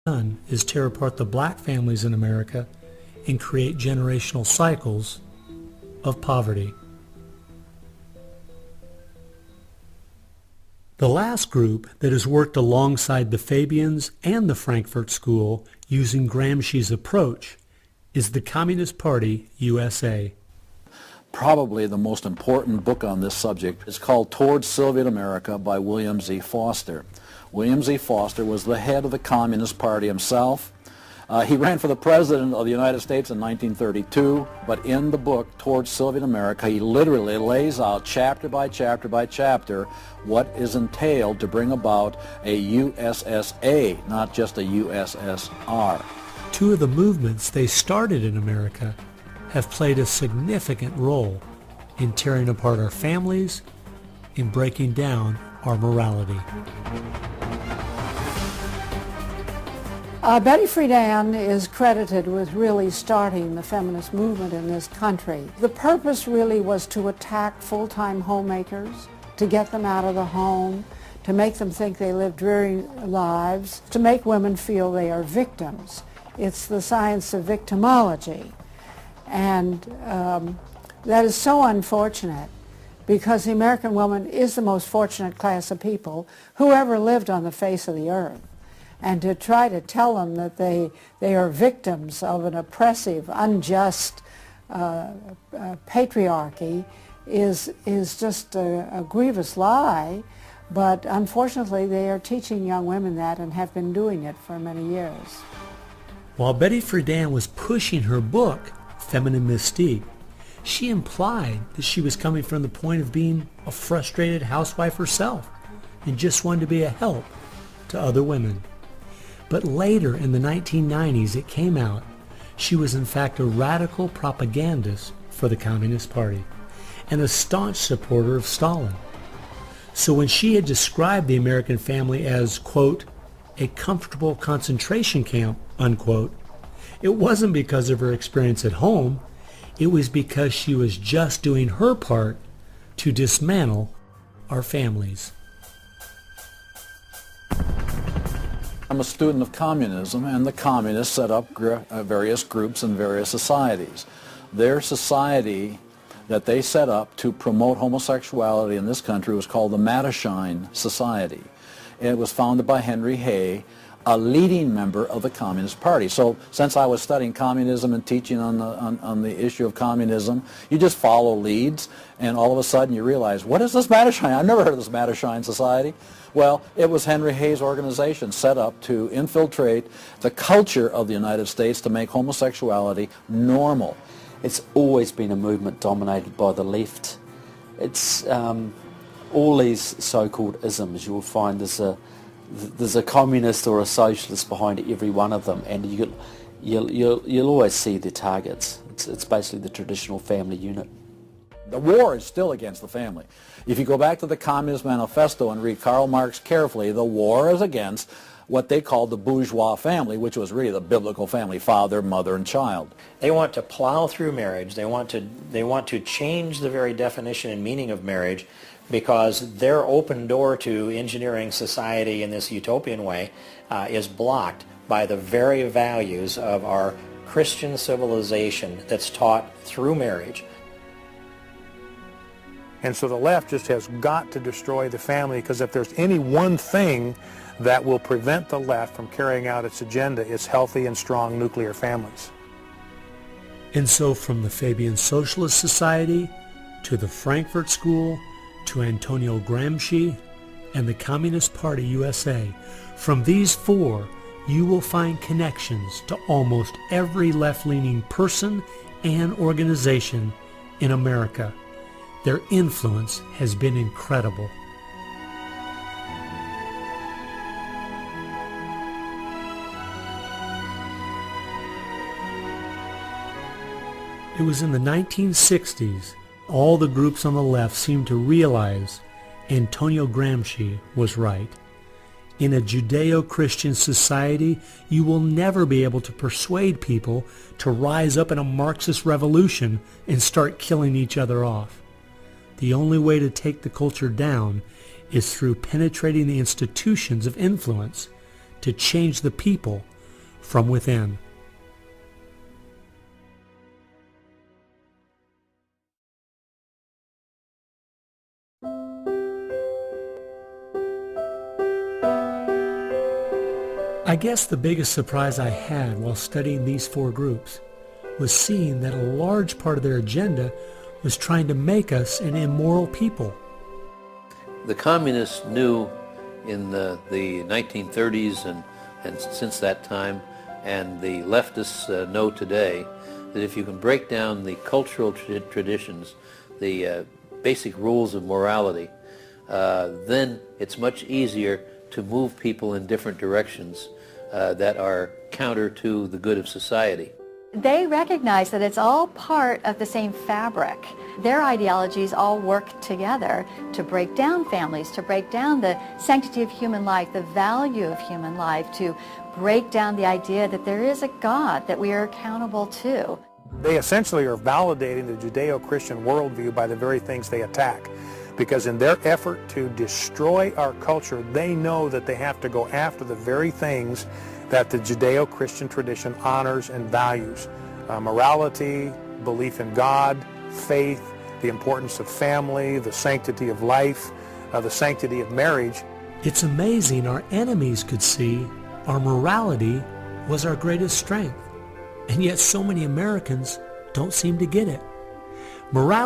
done is tear apart the black families in America and create generational cycles of poverty. The last group that has worked alongside the Fabians and the Frankfurt School using Gramsci's approach is the Communist Party USA. Probably the most important book on this subject is called Towards Soviet America by William Z. Foster. William Z. Foster was the head of the Communist Party himself. He ran for the President of the United States in 1932, but in the book Towards Soviet America, he literally lays out chapter by chapter by chapter what is entailed to bring about a USSA, not just a USSR. Two of the movements they started in America have played a significant role in tearing apart our families, in breaking down our morality. Betty Friedan is credited with really starting the feminist movement in this country. The purpose really was to attack full-time homemakers, to get them out of the home, to make them think they live dreary lives, to make women feel they are victims. It's the science of victimology. And that is so unfortunate because the American woman is the most fortunate class of people who ever lived on the face of the earth. And to try to tell them that they are victims of an oppressive, unjust patriarchy is just a grievous lie. But unfortunately, they are teaching young women that and have been doing it for many years. While Betty Friedan was pushing her book, Feminine Mystique, she implied that she was coming from the point of being a frustrated housewife herself and just wanted to be a help to other women. But later in the 1990s it came out she was in fact a radical propagandist for the Communist Party and a staunch supporter of Stalin. So when she had described the American family as, quote, a comfortable concentration camp, unquote, it wasn't because of her experience at home, it was because she was just doing her part to dismantle our families. I'm a student of communism, and the communists set up various groups and various societies. Their society that they set up to promote homosexuality in this country was called the Mattachine Society. It was founded by Henry Hay, a leading member of the Communist Party. So since I was studying communism and teaching on the issue of communism, you just follow leads, and all of a sudden you realize, what is this Mattachine? I've never heard of this Mattachine Society. Well, it was Henry Hay's organization set up to infiltrate the culture of the United States to make homosexuality normal. It's always been a movement dominated by the left. It's all these so-called isms. You'll find there's a communist or a socialist behind every one of them, and you'll always see their targets. It's basically the traditional family unit. The war is still against the family. If you go back to the Communist Manifesto and read Karl Marx carefully, the war is against what they called the bourgeois family, which was really the biblical family, father, mother, and child. They want to plow through marriage. They want to change the very definition and meaning of marriage because their open door to engineering society in this utopian way is blocked by the very values of our Christian civilization that's taught through marriage. And so the left just has got to destroy the family, because if there's any one thing that will prevent the left from carrying out its agenda, it's healthy and strong nuclear families. And so from the Fabian Socialist Society to the Frankfurt School to Antonio Gramsci and the Communist Party USA, from these four you will find connections to almost every left-leaning person and organization in America. Their influence has been incredible. It was in the 1960s all the groups on the left seemed to realize Antonio Gramsci was right. In a Judeo-Christian society, you will never be able to persuade people to rise up in a Marxist revolution and start killing each other off. The only way to take the culture down is through penetrating the institutions of influence to change the people from within. I guess the biggest surprise I had while studying these four groups was seeing that a large part of their agenda was trying to make us an immoral people. The communists knew in the 1930s and since that time, and the leftists know today, that if you can break down the cultural traditions, the basic rules of morality, then it's much easier to move people in different directions that are counter to the good of society. They recognize that it's all part of the same fabric. Their ideologies all work together to break down families, to break down the sanctity of human life, the value of human life, to break down the idea that there is a God that we are accountable to. They essentially are validating the Judeo-Christian worldview by the very things they attack. Because in their effort to destroy our culture, they know that they have to go after the very things that the Judeo-Christian tradition honors and values. Morality, belief in God, faith, the importance of family, the sanctity of life, the sanctity of marriage. It's amazing our enemies could see our morality was our greatest strength, and yet so many Americans don't seem to get it. Morality